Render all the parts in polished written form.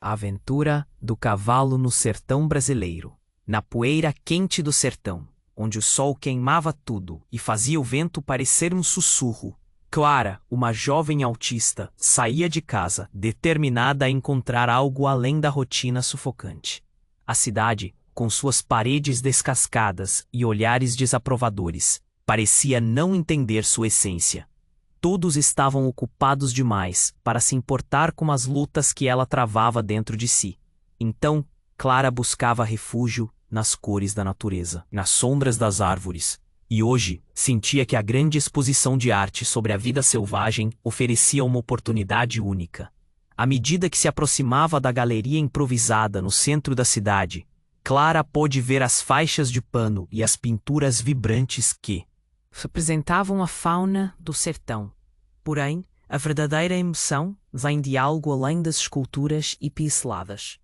A aventura do cavalo no sertão brasileiro. Na poeira quente do sertão, onde o sol queimava tudo e fazia o vento parecer um sussurro, Clara, uma jovem autista, saía de casa, determinada a encontrar algo além da rotina sufocante. A cidade, com suas paredes descascadas e olhares desaprovadores, parecia não entender sua essência. Todos estavam ocupados demais para se importar com as lutas que ela travava dentro de si. Então, Clara buscava refúgio nas cores da natureza, nas sombras das árvores, e hoje sentia que a grande exposição de arte sobre a vida selvagem oferecia uma oportunidade única. À medida que se aproximava da galeria improvisada no centro da cidade, Clara pôde ver as faixas de pano e as pinturas vibrantes que representavam a fauna do sertão. Porém, a verdadeira emoção vem de algo além das esculturas e pinceladas.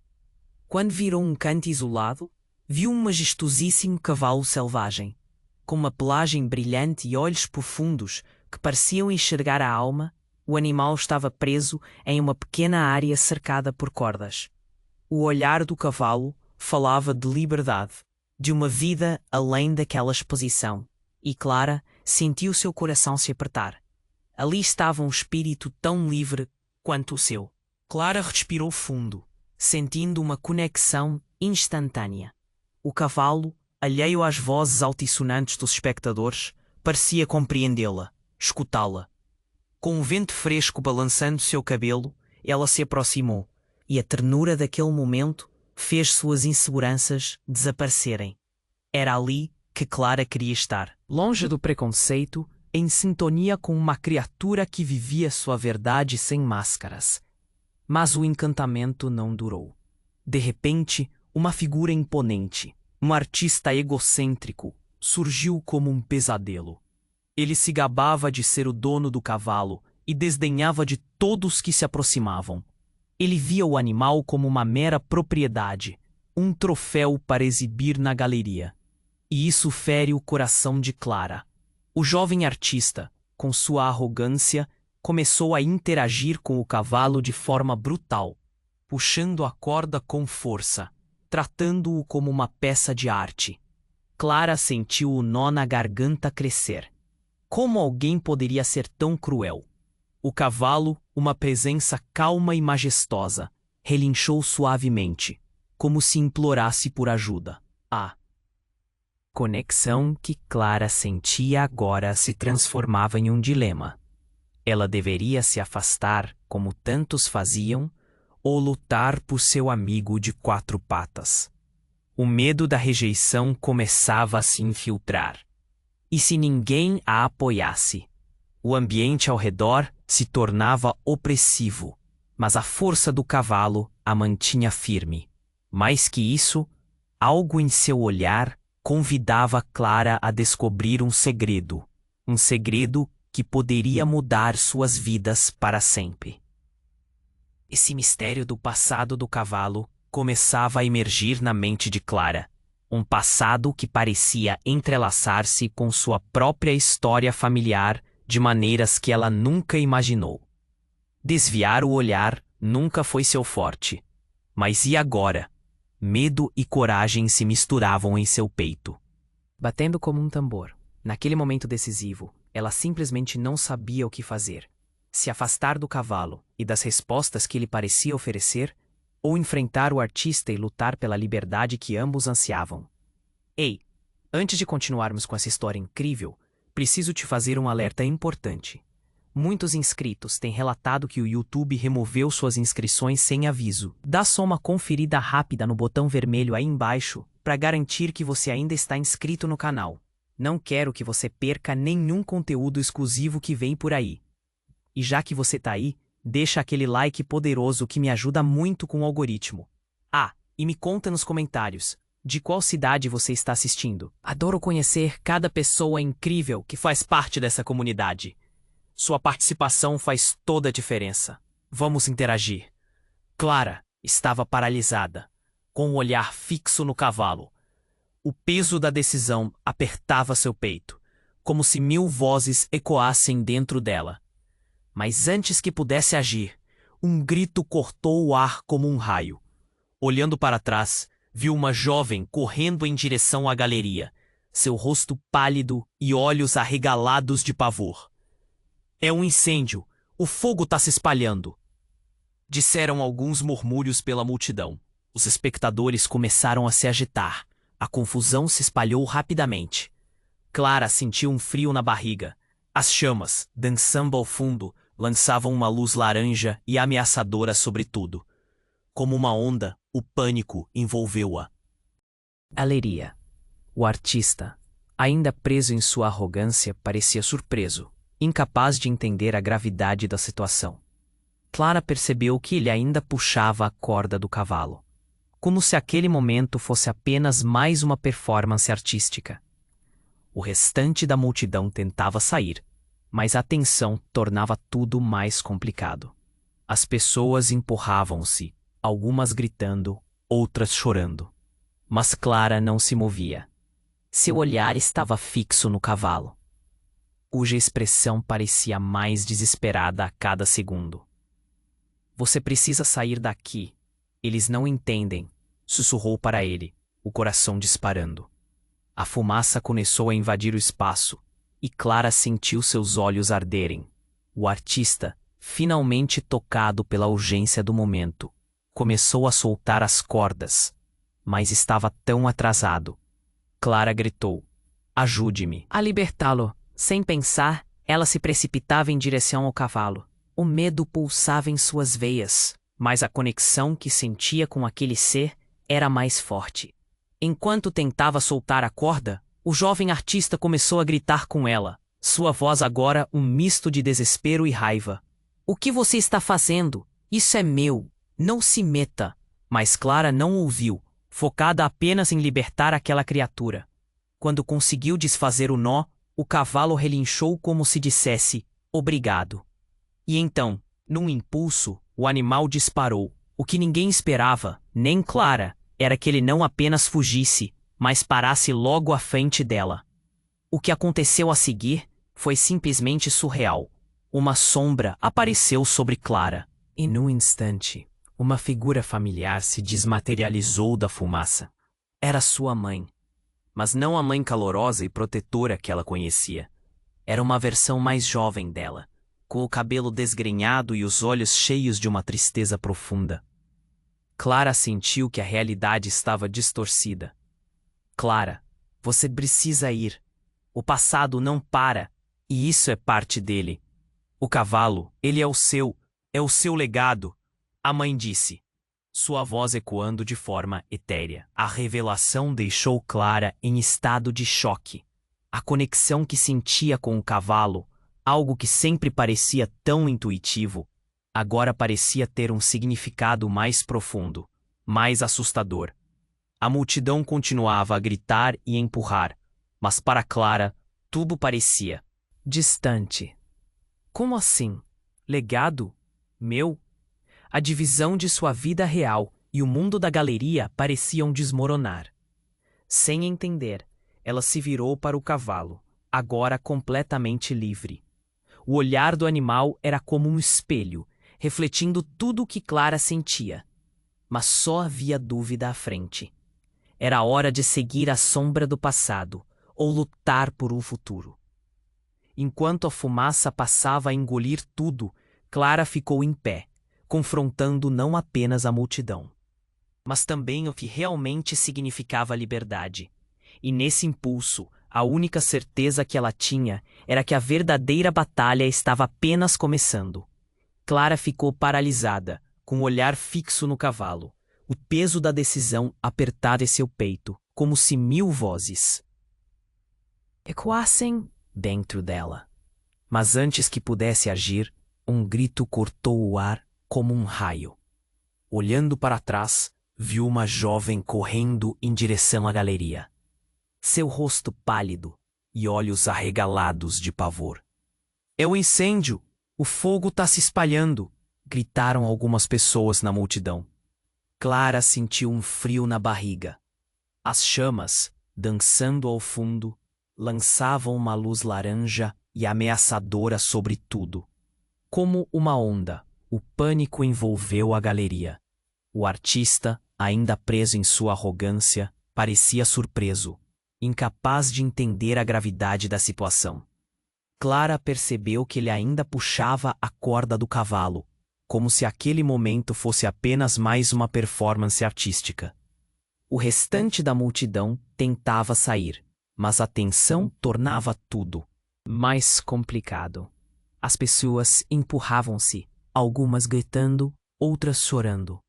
Quando virou um canto isolado, viu um majestosíssimo cavalo selvagem, com uma pelagem brilhante e olhos profundos que pareciam enxergar a alma. O animal estava preso em uma pequena área cercada por cordas. O olhar do cavalo falava de liberdade, de uma vida além daquela exposição, e Clara sentiu seu coração se apertar. Ali estava um espírito tão livre quanto o seu. Clara respirou fundo, sentindo uma conexão instantânea. O cavalo, alheio às vozes altissonantes dos espectadores, parecia compreendê-la, escutá-la. Com o vento fresco balançando seu cabelo, ela se aproximou, e a ternura daquele momento fez suas inseguranças desaparecerem. Era ali que Clara queria estar, longe do preconceito, em sintonia com uma criatura que vivia sua verdade sem máscaras. Mas o encantamento não durou. De repente, uma figura imponente, um artista egocêntrico, surgiu como um pesadelo. Ele se gabava de ser o dono do cavalo e desdenhava de todos que se aproximavam. Ele via o animal como uma mera propriedade, um troféu para exibir na galeria. E isso fere o coração de Clara. O jovem artista, com sua arrogância, começou a interagir com o cavalo de forma brutal, puxando a corda com força, tratando-o como uma peça de arte. Clara sentiu o nó na garganta crescer. Como alguém poderia ser tão cruel? O cavalo, uma presença calma e majestosa, relinchou suavemente, como se implorasse por ajuda. A conexão que Clara sentia agora se transformava em um dilema. Ela deveria se afastar, como tantos faziam, ou lutar por seu amigo de quatro patas. O medo da rejeição começava a se infiltrar. E se ninguém a apoiasse? O ambiente ao redor se tornava opressivo, mas a força do cavalo a mantinha firme. Mais que isso, algo em seu olhar convidava Clara a descobrir um segredo que poderia mudar suas vidas para sempre. Esse mistério do passado do cavalo começava a emergir na mente de Clara, um passado que parecia entrelaçar-se com sua própria história familiar de maneiras que ela nunca imaginou. Desviar o olhar nunca foi seu forte. Mas e agora? Medo e coragem se misturavam em seu peito. Batendo como um tambor, naquele momento decisivo, ela simplesmente não sabia o que fazer. Se afastar do cavalo e das respostas que ele parecia oferecer, ou enfrentar o artista e lutar pela liberdade que ambos ansiavam. Ei, antes de continuarmos com essa história incrível, preciso te fazer um alerta importante. Muitos inscritos têm relatado que o YouTube removeu suas inscrições sem aviso. Dá só uma conferida rápida no botão vermelho aí embaixo para garantir que você ainda está inscrito no canal. Não quero que você perca nenhum conteúdo exclusivo que vem por aí. E já que você tá aí, deixa aquele like poderoso que me ajuda muito com o algoritmo. Ah, e me conta nos comentários, de qual cidade você está assistindo. Adoro conhecer cada pessoa incrível que faz parte dessa comunidade. Sua participação faz toda a diferença. Vamos interagir. Clara estava paralisada, com o olhar fixo no cavalo. O peso da decisão apertava seu peito, como se 1000 vozes ecoassem dentro dela. Mas antes que pudesse agir, um grito cortou o ar como um raio. Olhando para trás, viu uma jovem correndo em direção à galeria, seu rosto pálido e olhos arregalados de pavor. É um incêndio! O fogo está se espalhando! Disseram alguns murmúrios pela multidão. Os espectadores começaram a se agitar. A confusão se espalhou rapidamente. Clara sentiu um frio na barriga. As chamas, dançando ao fundo, lançavam uma luz laranja e ameaçadora sobre tudo. Como uma onda, o pânico envolveu-a. Galeria. O artista, ainda preso em sua arrogância, parecia surpreso, incapaz de entender a gravidade da situação. Clara percebeu que ele ainda puxava a corda do cavalo, como se aquele momento fosse apenas mais uma performance artística. O restante da multidão tentava sair, mas a tensão tornava tudo mais complicado. As pessoas empurravam-se, algumas gritando, outras chorando. Mas Clara não se movia. Seu olhar estava fixo no cavalo, cuja expressão parecia mais desesperada a cada segundo. Você precisa sair daqui. Eles não entendem, sussurrou para ele, o coração disparando. A fumaça começou a invadir o espaço, e Clara sentiu seus olhos arderem. O artista, finalmente tocado pela urgência do momento, começou a soltar as cordas, mas estava tão atrasado. Clara gritou: ajude-me a libertá-lo. Sem pensar, ela se precipitava em direção ao cavalo. O medo pulsava em suas veias, mas a conexão que sentia com aquele ser era mais forte. Enquanto tentava soltar a corda, o jovem artista começou a gritar com ela, sua voz agora um misto de desespero e raiva. O que você está fazendo? Isso é meu. Não se meta. Mas Clara não ouviu, focada apenas em libertar aquela criatura. Quando conseguiu desfazer o nó, o cavalo relinchou como se dissesse, obrigado. E então, num impulso, o animal disparou. O que ninguém esperava, nem Clara, era que ele não apenas fugisse, mas parasse logo à frente dela. O que aconteceu a seguir foi simplesmente surreal. Uma sombra apareceu sobre Clara, e num instante, uma figura familiar se desmaterializou da fumaça. Era sua mãe, mas não a mãe calorosa e protetora que ela conhecia. Era uma versão mais jovem dela, com o cabelo desgrenhado e os olhos cheios de uma tristeza profunda. Clara sentiu que a realidade estava distorcida. Clara, você precisa ir. O passado não para, e isso é parte dele. O cavalo, ele é o seu legado, a mãe disse, sua voz ecoando de forma etérea. A revelação deixou Clara em estado de choque. A conexão que sentia com o cavalo, algo que sempre parecia tão intuitivo, agora parecia ter um significado mais profundo, mais assustador. A multidão continuava a gritar e empurrar, mas para Clara, tudo parecia distante. Como assim? Legado? Meu? A divisão de sua vida real e o mundo da galeria pareciam desmoronar. Sem entender, ela se virou para o cavalo, agora completamente livre. O olhar do animal era como um espelho, refletindo tudo o que Clara sentia. Mas só havia dúvida à frente. Era hora de seguir a sombra do passado, ou lutar por um futuro. Enquanto a fumaça passava a engolir tudo, Clara ficou em pé, confrontando não apenas a multidão, mas também o que realmente significava a liberdade. E nesse impulso, a única certeza que ela tinha era que a verdadeira batalha estava apenas começando. Clara ficou paralisada, com o olhar fixo no cavalo, o peso da decisão apertado em seu peito, como se 1000 vozes ecoassem dentro dela. Mas antes que pudesse agir, um grito cortou o ar como um raio. Olhando para trás, viu uma jovem correndo em direção à galeria. Seu rosto pálido e olhos arregalados de pavor. É o incêndio! O fogo está se espalhando! Gritaram algumas pessoas na multidão. Clara sentiu um frio na barriga. As chamas, dançando ao fundo, lançavam uma luz laranja e ameaçadora sobre tudo. Como uma onda, O pânico envolveu a galeria. O artista, ainda preso em sua arrogância, parecia surpreso, incapaz de entender a gravidade da situação. Clara percebeu que ele ainda puxava a corda do cavalo, como se aquele momento fosse apenas mais uma performance artística. O restante da multidão tentava sair, mas a tensão tornava tudo mais complicado. As pessoas empurravam-se, algumas gritando, outras chorando.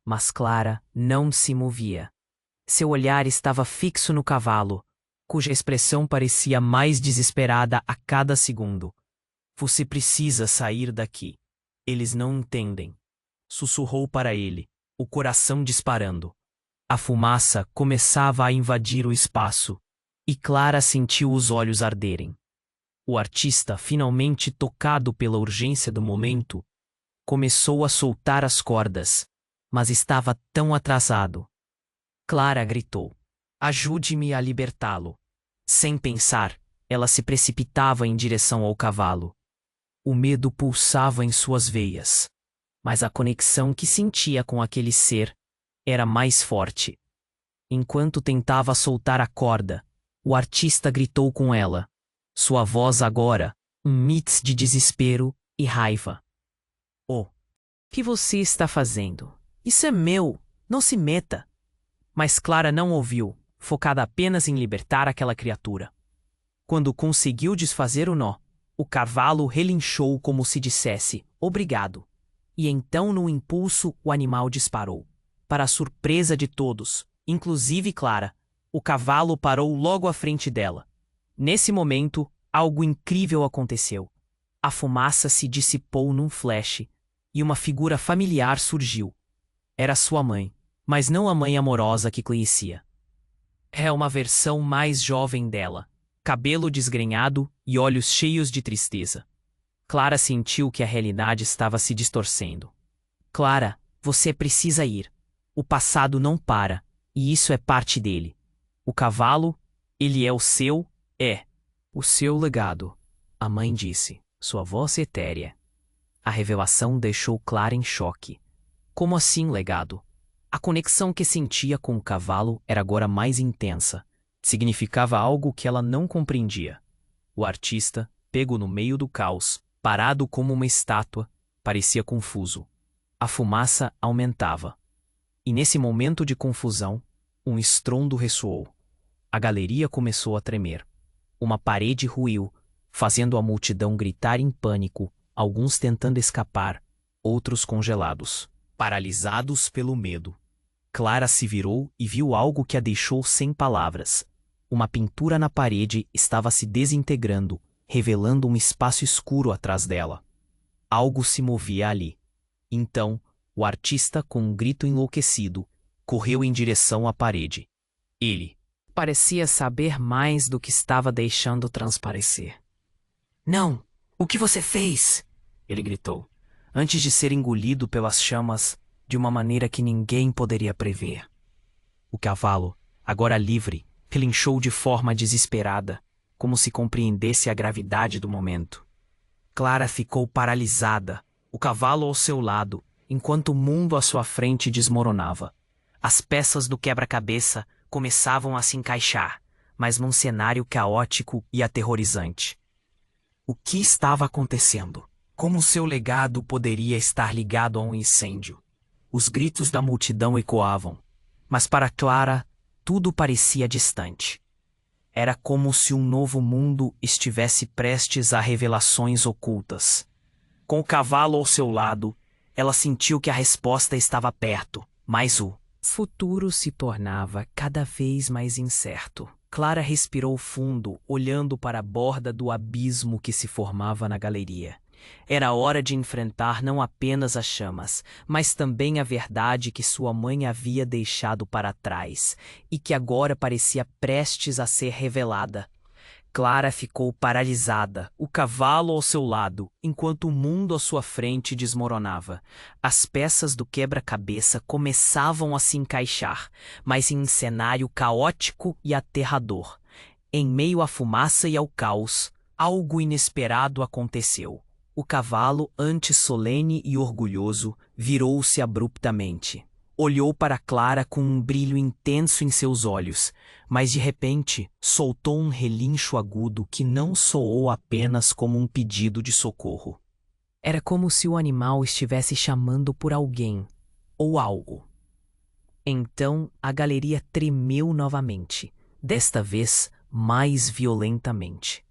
Mas Clara não se movia. Seu olhar estava fixo no cavalo, cuja expressão parecia mais desesperada a cada segundo. Você precisa sair daqui. Eles não entendem. Sussurrou para ele, o coração disparando. A fumaça começava a invadir o espaço, e Clara sentiu os olhos arderem. O artista, finalmente tocado pela urgência do momento, começou a soltar as cordas, mas estava tão atrasado. Clara gritou: ajude-me a libertá-lo. Sem pensar, ela se precipitava em direção ao cavalo. O medo pulsava em suas veias, mas a conexão que sentia com aquele ser era mais forte. Enquanto tentava soltar a corda, o artista gritou com ela. Sua voz agora, um mix de desespero e raiva. O que você está fazendo? Isso é meu, não se meta. Mas Clara não ouviu, focada apenas em libertar aquela criatura. Quando conseguiu desfazer o nó, o cavalo relinchou como se dissesse, obrigado. E então, no impulso, o animal disparou. Para a surpresa de todos, inclusive Clara, o cavalo parou logo à frente dela. Nesse momento, algo incrível aconteceu. A fumaça se dissipou num flash, e uma figura familiar surgiu. Era sua mãe, mas não a mãe amorosa que conhecia. É uma versão mais jovem dela, cabelo desgrenhado e olhos cheios de tristeza. Clara sentiu que a realidade estava se distorcendo. Clara, você precisa ir. O passado não para, e isso é parte dele. O cavalo, ele é o seu legado. A mãe disse, sua voz etérea. A revelação deixou Clara em choque. Como assim legado? A conexão que sentia com o cavalo era agora mais intensa. Significava algo que ela não compreendia. O artista, pego no meio do caos, parado como uma estátua, parecia confuso. A fumaça aumentava. E nesse momento de confusão, um estrondo ressoou. A galeria começou a tremer. Uma parede ruiu, fazendo a multidão gritar em pânico, alguns tentando escapar, outros congelados, paralisados pelo medo. Clara se virou e viu algo que a deixou sem palavras. Uma pintura na parede estava se desintegrando, revelando um espaço escuro atrás dela. Algo se movia ali. Então, o artista, com um grito enlouquecido, correu em direção à parede. Ele parecia saber mais do que estava deixando transparecer. Não! O que você fez? Ele gritou, antes de ser engolido pelas chamas de uma maneira que ninguém poderia prever. O cavalo, agora livre, relinchou de forma desesperada, como se compreendesse a gravidade do momento. Clara ficou paralisada, o cavalo ao seu lado, enquanto o mundo à sua frente desmoronava. As peças do quebra-cabeça começavam a se encaixar, mas num cenário caótico e aterrorizante. O que estava acontecendo? Como seu legado poderia estar ligado a um incêndio? Os gritos da multidão ecoavam, mas para Clara, tudo parecia distante. Era como se um novo mundo estivesse prestes a revelações ocultas. Com o cavalo ao seu lado, ela sentiu que a resposta estava perto, mas o futuro se tornava cada vez mais incerto. Clara respirou fundo, olhando para a borda do abismo que se formava na galeria. Era hora de enfrentar não apenas as chamas, mas também a verdade que sua mãe havia deixado para trás e que agora parecia prestes a ser revelada. Clara ficou paralisada, o cavalo ao seu lado, enquanto o mundo à sua frente desmoronava. As peças do quebra-cabeça começavam a se encaixar, mas em um cenário caótico e aterrador. Em meio à fumaça e ao caos, algo inesperado aconteceu. O cavalo, antes solene e orgulhoso, virou-se abruptamente. Olhou para Clara com um brilho intenso em seus olhos, mas de repente soltou um relincho agudo que não soou apenas como um pedido de socorro. Era como se o animal estivesse chamando por alguém ou algo. Então a galeria tremeu novamente, desta vez mais violentamente.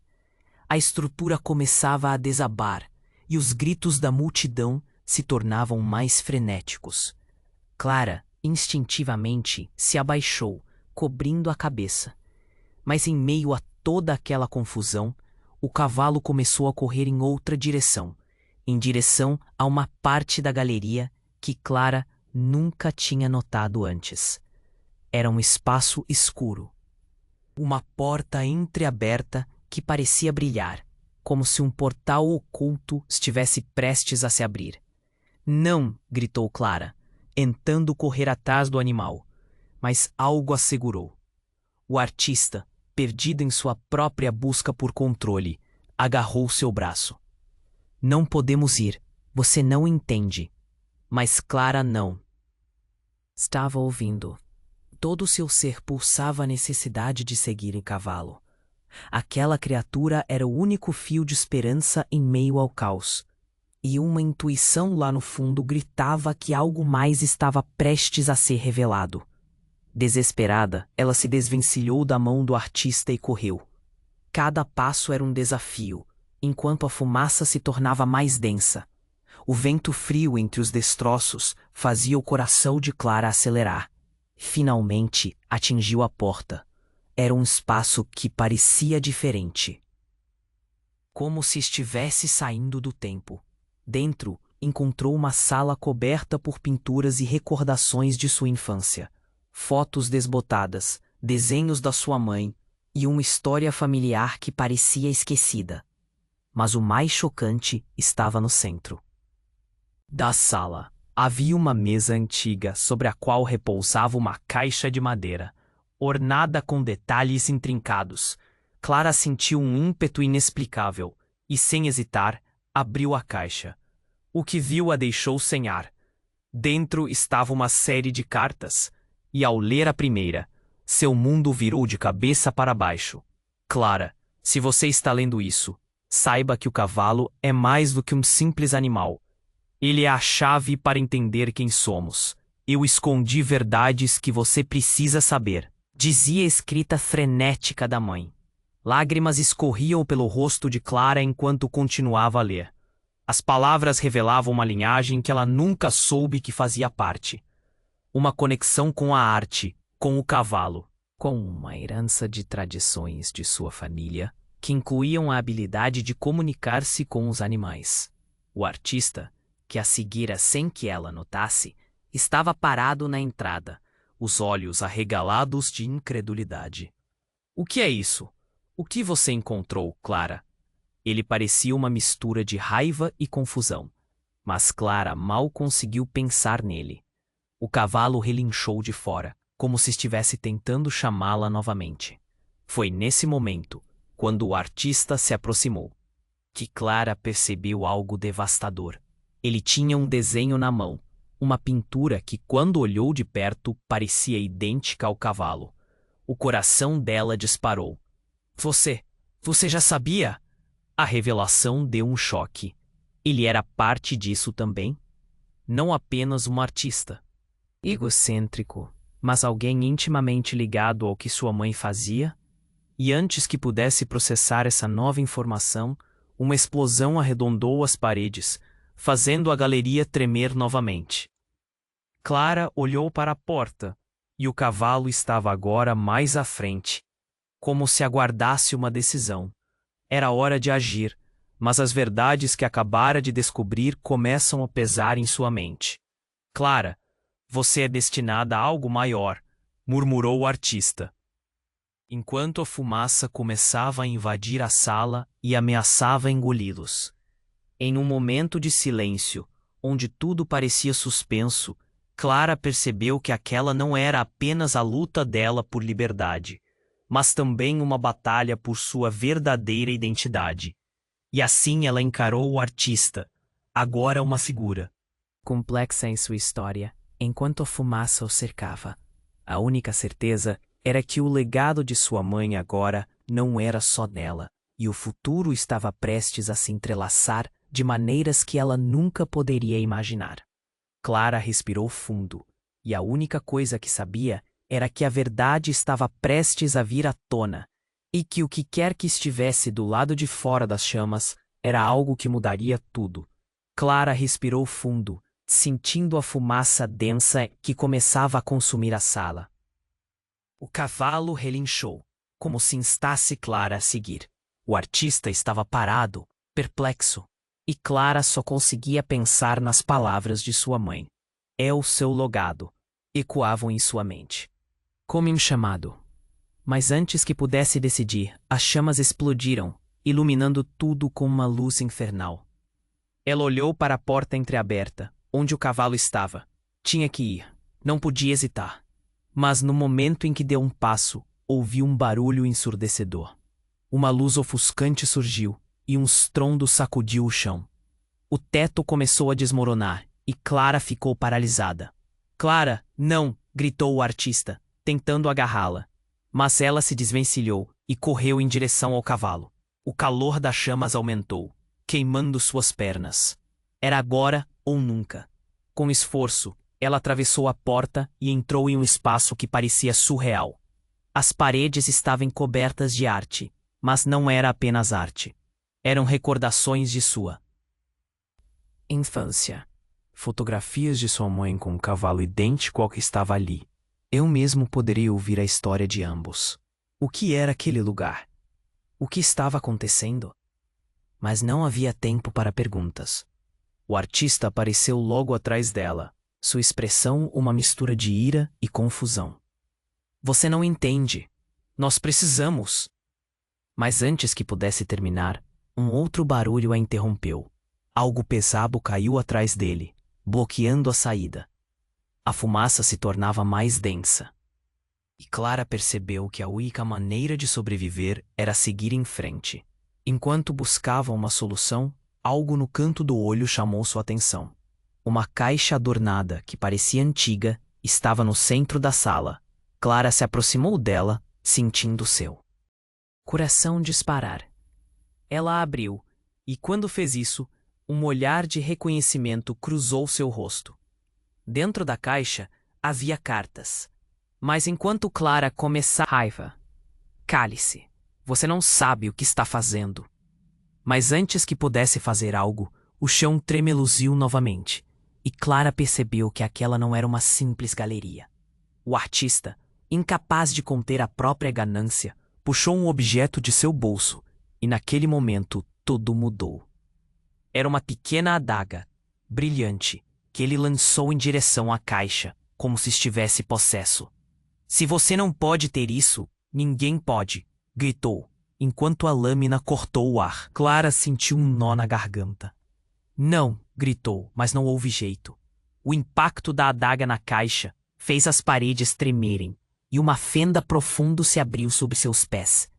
A estrutura começava a desabar e os gritos da multidão se tornavam mais frenéticos. Clara, instintivamente, se abaixou, cobrindo a cabeça. Mas em meio a toda aquela confusão, o cavalo começou a correr em outra direção, em direção a uma parte da galeria que Clara nunca tinha notado antes. Era um espaço escuro. Uma porta entreaberta que parecia brilhar, como se um portal oculto estivesse prestes a se abrir. "Não!" gritou Clara, tentando correr atrás do animal, mas algo a segurou. O artista, perdido em sua própria busca por controle, agarrou seu braço. "Não podemos ir, você não entende." Mas Clara não. Estava ouvindo. Todo o seu ser pulsava a necessidade de seguir em cavalo. Aquela criatura era o único fio de esperança em meio ao caos. E uma intuição lá no fundo gritava que algo mais estava prestes a ser revelado. Desesperada, ela se desvencilhou da mão do artista e correu. Cada passo era um desafio, enquanto a fumaça se tornava mais densa. O vento frio entre os destroços fazia o coração de Clara acelerar. Finalmente atingiu a porta. Era um espaço que parecia diferente. Como se estivesse saindo do tempo. Dentro, encontrou uma sala coberta por pinturas e recordações de sua infância. Fotos desbotadas, desenhos da sua mãe e uma história familiar que parecia esquecida. Mas o mais chocante estava no centro da sala. Havia uma mesa antiga sobre a qual repousava uma caixa de madeira, ornada com detalhes intrincados. Clara sentiu um ímpeto inexplicável e, sem hesitar, abriu a caixa. O que viu a deixou sem ar. Dentro estava uma série de cartas, e ao ler a primeira, seu mundo virou de cabeça para baixo. "Clara, se você está lendo isso, saiba que o cavalo é mais do que um simples animal. Ele é a chave para entender quem somos. Eu escondi verdades que você precisa saber", dizia a escrita frenética da mãe. Lágrimas escorriam pelo rosto de Clara enquanto continuava a ler. As palavras revelavam uma linhagem que ela nunca soube que fazia parte. Uma conexão com a arte, com o cavalo, com uma herança de tradições de sua família, que incluíam a habilidade de comunicar-se com os animais. O artista, que a seguira sem que ela notasse, estava parado na entrada, os olhos arregalados de incredulidade. "O que é isso? O que você encontrou, Clara?" Ele parecia uma mistura de raiva e confusão, mas Clara mal conseguiu pensar nele. O cavalo relinchou de fora, como se estivesse tentando chamá-la novamente. Foi nesse momento, quando o artista se aproximou, que Clara percebeu algo devastador. Ele tinha um desenho na mão, uma pintura que, quando olhou de perto, parecia idêntica ao cavalo. O coração dela disparou. Você já sabia?" A revelação deu um choque. Ele era parte disso também? Não apenas um artista egocêntrico, mas alguém intimamente ligado ao que sua mãe fazia? E antes que pudesse processar essa nova informação, uma explosão arredondou as paredes, fazendo a galeria tremer novamente. Clara olhou para a porta, e o cavalo estava agora mais à frente, como se aguardasse uma decisão. Era hora de agir, mas as verdades que acabara de descobrir começam a pesar em sua mente. "Clara, você é destinada a algo maior", murmurou o artista, enquanto a fumaça começava a invadir a sala e ameaçava engoli-los. Em um momento de silêncio, onde tudo parecia suspenso, Clara percebeu que aquela não era apenas a luta dela por liberdade, mas também uma batalha por sua verdadeira identidade. E assim ela encarou o artista, agora uma figura complexa em sua história, enquanto a fumaça o cercava. A única certeza era que o legado de sua mãe agora não era só dela, e o futuro estava prestes a se entrelaçar de maneiras que ela nunca poderia imaginar. Clara respirou fundo, e a única coisa que sabia era que a verdade estava prestes a vir à tona, e que o que quer que estivesse do lado de fora das chamas era algo que mudaria tudo. Clara respirou fundo, sentindo a fumaça densa que começava a consumir a sala. O cavalo relinchou, como se instasse Clara a seguir. O artista estava parado, perplexo, e Clara só conseguia pensar nas palavras de sua mãe. É o seu legado, ecoavam em sua mente. Como um chamado. Mas antes que pudesse decidir, as chamas explodiram, iluminando tudo com uma luz infernal. Ela olhou para a porta entreaberta, onde o cavalo estava. Tinha que ir. Não podia hesitar. Mas no momento em que deu um passo, ouviu um barulho ensurdecedor. Uma luz ofuscante surgiu, e um estrondo sacudiu o chão. O teto começou a desmoronar, e Clara ficou paralisada. Clara, não! Gritou o artista, tentando agarrá-la. Mas ela se desvencilhou e correu em direção ao cavalo. O calor das chamas aumentou, queimando suas pernas. Era agora ou nunca. Com esforço, ela atravessou a porta e entrou em um espaço que parecia surreal. As paredes estavam cobertas de arte, mas não era apenas arte. Eram recordações de sua infância. Fotografias de sua mãe com um cavalo idêntico ao que estava ali. Eu mesmo poderia ouvir a história de ambos. O que era aquele lugar? O que estava acontecendo? Mas não havia tempo para perguntas. O artista apareceu logo atrás dela, sua expressão uma mistura de ira e confusão. Você não entende. Nós precisamos. Mas antes que pudesse terminar, um outro barulho a interrompeu. Algo pesado caiu atrás dele, bloqueando a saída. A fumaça se tornava mais densa. E Clara percebeu que a única maneira de sobreviver era seguir em frente. Enquanto buscava uma solução, algo no canto do olho chamou sua atenção. Uma caixa adornada, que parecia antiga, estava no centro da sala. Clara se aproximou dela, sentindo seu coração disparar. Ela a abriu, e quando fez isso, um olhar de reconhecimento cruzou seu rosto. Dentro da caixa havia cartas. Mas enquanto Clara começava raiva, cale-se. Você não sabe o que está fazendo. Mas antes que pudesse fazer algo, o chão tremeluziu novamente, e Clara percebeu que aquela não era uma simples galeria. O artista, incapaz de conter a própria ganância, puxou um objeto de seu bolso, e naquele momento tudo mudou. Era uma pequena adaga, brilhante, que ele lançou em direção à caixa, como se estivesse possesso. Se você não pode ter isso, ninguém pode, gritou, enquanto a lâmina cortou o ar. Clara sentiu um nó na garganta. Não, gritou, mas não houve jeito. O impacto da adaga na caixa fez as paredes tremerem, e uma fenda profunda se abriu sob seus pés.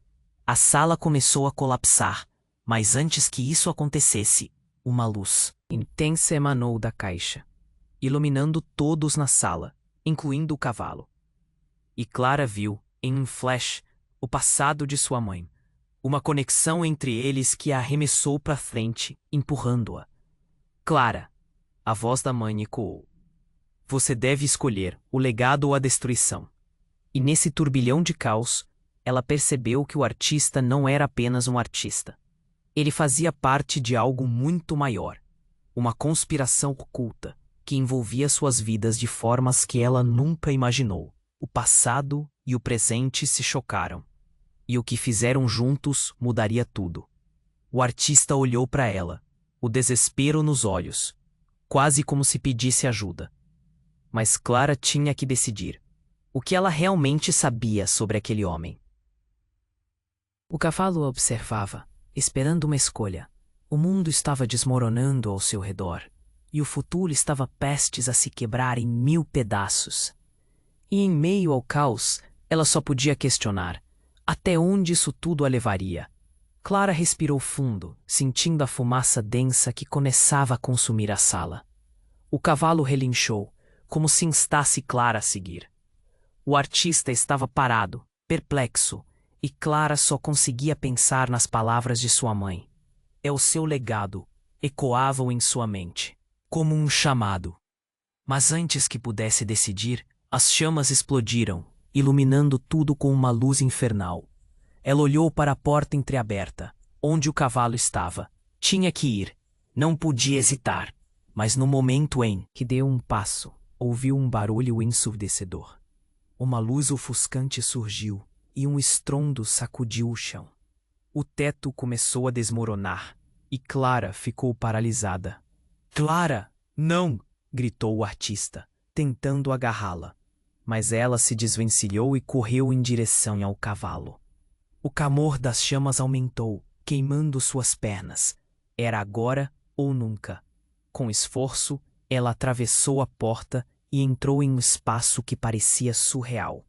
A sala começou a colapsar, mas antes que isso acontecesse, uma luz intensa emanou da caixa, iluminando todos na sala, incluindo o cavalo. E Clara viu, em um flash, o passado de sua mãe, uma conexão entre eles que a arremessou para frente, empurrando-a. Clara, a voz da mãe ecoou. Você deve escolher o legado ou a destruição. E nesse turbilhão de caos, ela percebeu que o artista não era apenas um artista. Ele fazia parte de algo muito maior, uma conspiração oculta que envolvia suas vidas de formas que ela nunca imaginou. O passado e o presente se chocaram, e o que fizeram juntos mudaria tudo. O artista olhou para ela, o desespero nos olhos, quase como se pedisse ajuda. Mas Clara tinha que decidir o que ela realmente sabia sobre aquele homem. O cavalo a observava, esperando uma escolha. O mundo estava desmoronando ao seu redor, e o futuro estava prestes a se quebrar em 1000 pedaços. E em meio ao caos, ela só podia questionar até onde isso tudo a levaria. Clara respirou fundo, sentindo a fumaça densa que começava a consumir a sala. O cavalo relinchou, como se instasse Clara a seguir. O artista estava parado, perplexo, e Clara só conseguia pensar nas palavras de sua mãe. É o seu legado, ecoavam em sua mente, como um chamado. Mas antes que pudesse decidir, as chamas explodiram, iluminando tudo com uma luz infernal. Ela olhou para a porta entreaberta, onde o cavalo estava. Tinha que ir. Não podia hesitar. Mas no momento em que deu um passo, ouviu um barulho ensurdecedor. Uma luz ofuscante surgiu e um estrondo sacudiu o chão. O teto começou a desmoronar e Clara ficou paralisada. "Clara, não!" gritou o artista, tentando agarrá-la. Mas ela se desvencilhou e correu em direção ao cavalo. O calor das chamas aumentou, queimando suas pernas. Era agora ou nunca. Com esforço, ela atravessou a porta e entrou em um espaço que parecia surreal.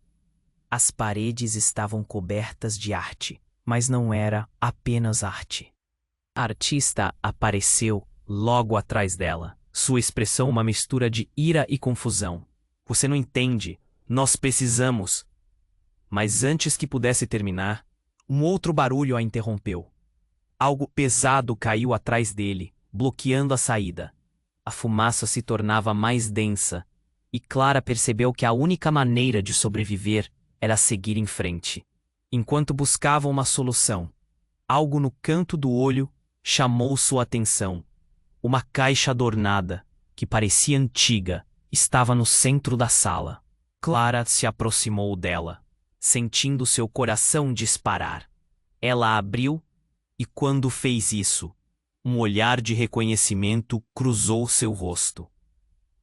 As paredes estavam cobertas de arte, mas não era apenas arte. A artista apareceu logo atrás dela, sua expressão uma mistura de ira e confusão. "Você não entende, nós precisamos." Mas antes que pudesse terminar, um outro barulho a interrompeu. Algo pesado caiu atrás dele, bloqueando a saída. A fumaça se tornava mais densa, e Clara percebeu que a única maneira de sobreviver era seguir em frente. Enquanto buscava uma solução, algo no canto do olho chamou sua atenção. Uma caixa adornada, que parecia antiga, estava no centro da sala. Clara se aproximou dela, sentindo seu coração disparar. Ela abriu, e quando fez isso, um olhar de reconhecimento cruzou seu rosto.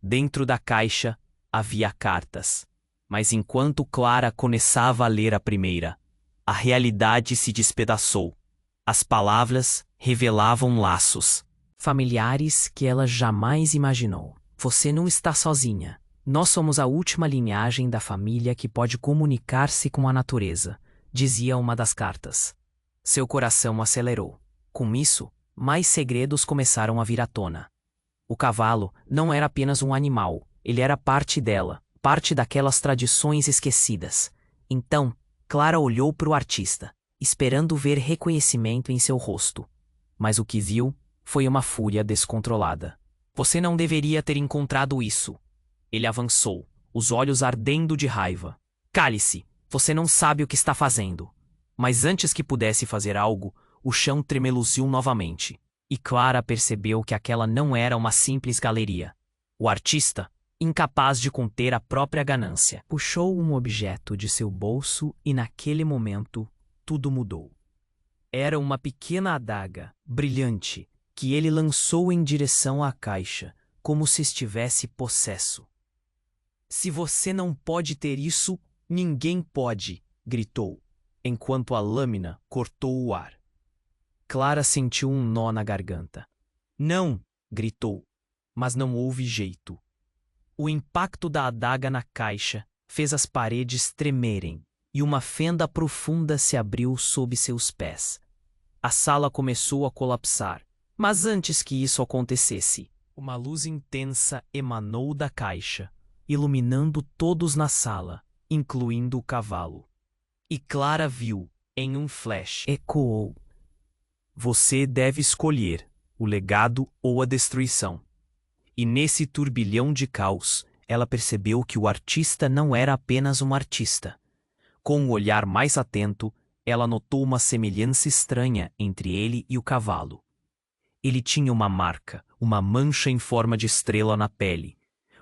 Dentro da caixa havia cartas, mas enquanto Clara começava a ler a primeira, a realidade se despedaçou. As palavras revelavam laços familiares que ela jamais imaginou. "Você não está sozinha. Nós somos a última linhagem da família que pode comunicar-se com a natureza", dizia uma das cartas. Seu coração acelerou. Com isso, mais segredos começaram a vir à tona. O cavalo não era apenas um animal, ele era parte dela, parte daquelas tradições esquecidas. Então, Clara olhou para o artista, esperando ver reconhecimento em seu rosto. Mas o que viu foi uma fúria descontrolada. "Você não deveria ter encontrado isso." Ele avançou, os olhos ardendo de raiva. "Cale-se, você não sabe o que está fazendo." Mas antes que pudesse fazer algo, o chão tremeluziu novamente, e Clara percebeu que aquela não era uma simples galeria. O artista, incapaz de conter a própria ganância, puxou um objeto de seu bolso e naquele momento tudo mudou. Era uma pequena adaga, brilhante, que ele lançou em direção à caixa, como se estivesse possesso. "Se você não pode ter isso, ninguém pode", gritou, enquanto a lâmina cortou o ar. Clara sentiu um nó na garganta. "Não!" gritou, mas não houve jeito. O impacto da adaga na caixa fez as paredes tremerem e uma fenda profunda se abriu sob seus pés. A sala começou a colapsar, mas antes que isso acontecesse, uma luz intensa emanou da caixa, iluminando todos na sala, incluindo o cavalo. E Clara viu, em um flash, ecoou: "Você deve escolher o legado ou a destruição." E nesse turbilhão de caos, ela percebeu que o artista não era apenas um artista. Com um olhar mais atento, ela notou uma semelhança estranha entre ele e o cavalo. Ele tinha uma marca, uma mancha em forma de estrela na pele,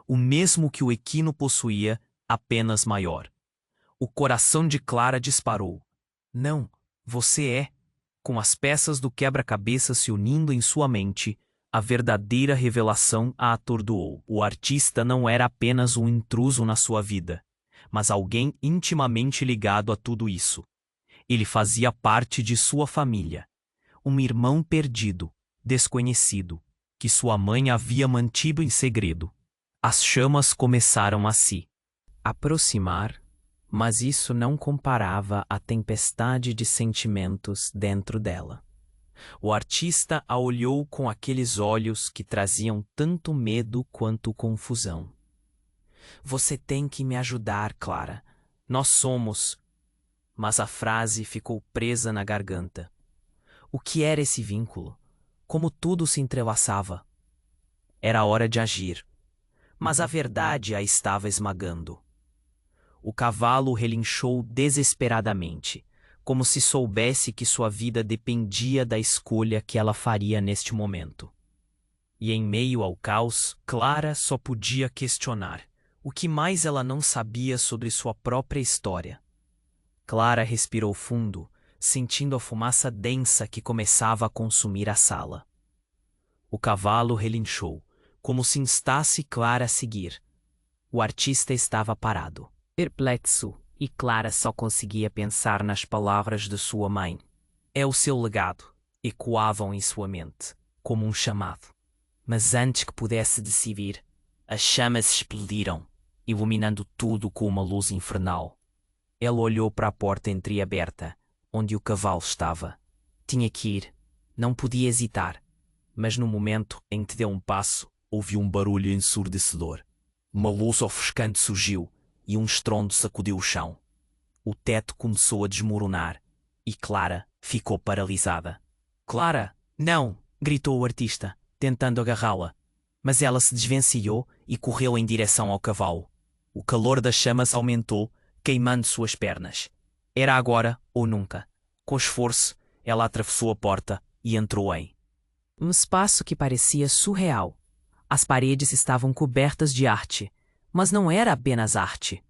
o mesmo que o equino possuía, apenas maior. O coração de Clara disparou. "Não, você é." Com as peças do quebra-cabeça se unindo em sua mente, a verdadeira revelação a atordoou. O artista não era apenas um intruso na sua vida, mas alguém intimamente ligado a tudo isso. Ele fazia parte de sua família. Um irmão perdido, desconhecido, que sua mãe havia mantido em segredo. As chamas começaram a se aproximar, Mas isso não comparava à tempestade de sentimentos dentro dela. O artista a olhou com aqueles olhos que traziam tanto medo quanto confusão. Você tem que me ajudar, Clara. Nós somos... Mas a frase ficou presa na garganta. O que era esse vínculo? Como tudo se entrelaçava? Era hora de agir. Mas a verdade a estava esmagando. O cavalo relinchou desesperadamente, como se soubesse que sua vida dependia da escolha que ela faria neste momento. E em meio ao caos, Clara só podia questionar o que mais ela não sabia sobre sua própria história. Clara respirou fundo, sentindo a fumaça densa que começava a consumir a sala. O cavalo relinchou, como se instasse Clara a seguir. O artista estava parado, perplexo, e Clara só conseguia pensar nas palavras de sua mãe. É o seu legado, ecoavam em sua mente, como um chamado. Mas antes que pudesse decidir, as chamas explodiram, iluminando tudo com uma luz infernal. Ela olhou para a porta entreaberta, onde o cavalo estava. Tinha que ir, não podia hesitar. Mas no momento em que deu um passo, ouviu um barulho ensurdecedor. Uma luz ofuscante surgiu e um estrondo sacudiu o chão. O teto começou a desmoronar e Clara ficou paralisada. Clara, não! Gritou o artista, tentando agarrá-la. Mas ela se desvencilhou e correu em direção ao cavalo. O calor das chamas aumentou, queimando suas pernas. Era agora ou nunca. Com esforço, ela atravessou a porta e entrou em um espaço que parecia surreal. As paredes estavam cobertas de arte, mas não era apenas arte.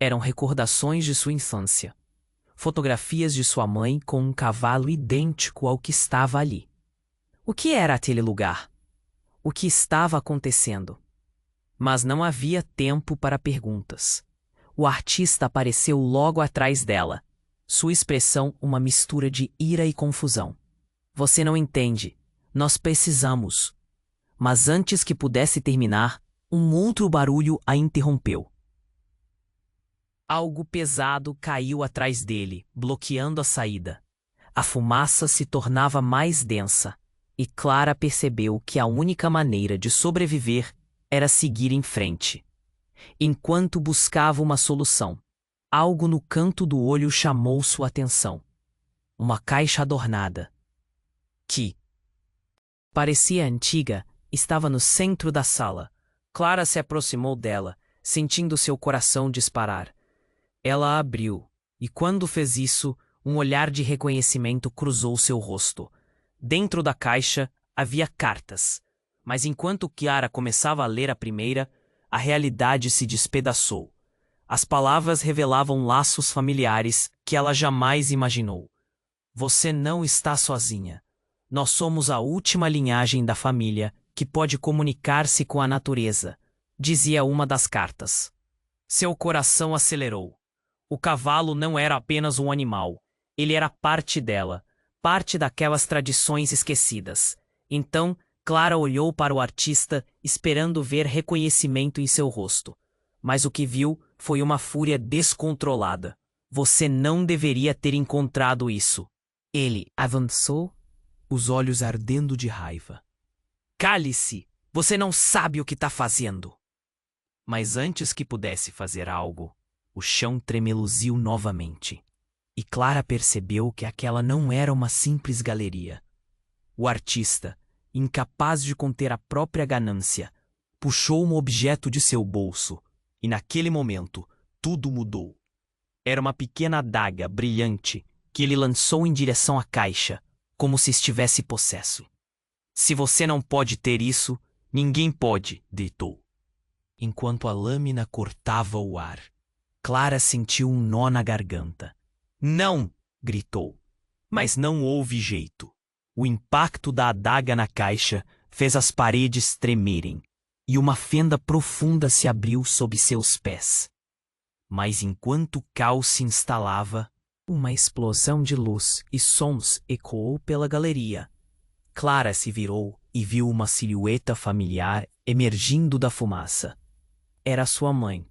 Eram recordações de sua infância. Fotografias de sua mãe com um cavalo idêntico ao que estava ali. O que era aquele lugar? O que estava acontecendo? Mas não havia tempo para perguntas. O artista apareceu logo atrás dela. Sua expressão uma mistura de ira e confusão. Você não entende. Nós precisamos. Mas antes que pudesse terminar, um outro barulho a interrompeu. Algo pesado caiu atrás dele, bloqueando a saída. A fumaça se tornava mais densa, e Clara percebeu que a única maneira de sobreviver era seguir em frente. Enquanto buscava uma solução, algo no canto do olho chamou sua atenção. Uma caixa adornada, que parecia antiga, estava no centro da sala. Clara se aproximou dela, sentindo seu coração disparar. Ela a abriu, e quando fez isso, um olhar de reconhecimento cruzou seu rosto. Dentro da caixa havia cartas, mas enquanto Clara começava a ler a primeira, a realidade se despedaçou. As palavras revelavam laços familiares que ela jamais imaginou. Você não está sozinha. Nós somos a última linhagem da família que pode comunicar-se com a natureza, dizia uma das cartas. Seu coração acelerou. O cavalo não era apenas um animal. Ele era parte dela, parte daquelas tradições esquecidas. Então, Clara olhou para o artista, esperando ver reconhecimento em seu rosto. Mas o que viu foi uma fúria descontrolada. Você não deveria ter encontrado isso. Ele avançou, os olhos ardendo de raiva. Cale-se! Você não sabe o que está fazendo! Mas antes que pudesse fazer algo, o chão tremeluziu novamente. E Clara percebeu que aquela não era uma simples galeria. O artista, incapaz de conter a própria ganância, puxou um objeto de seu bolso, e naquele momento, tudo mudou. Era uma pequena adaga brilhante que ele lançou em direção à caixa, como se estivesse possesso. Se você não pode ter isso, ninguém pode, gritou. Enquanto a lâmina cortava o ar, Clara sentiu um nó na garganta. Não! Gritou. Mas não houve jeito. O impacto da adaga na caixa fez as paredes tremerem, e uma fenda profunda se abriu sob seus pés. Mas enquanto o caos se instalava, uma explosão de luz e sons ecoou pela galeria. Clara se virou e viu uma silhueta familiar emergindo da fumaça. Era sua mãe,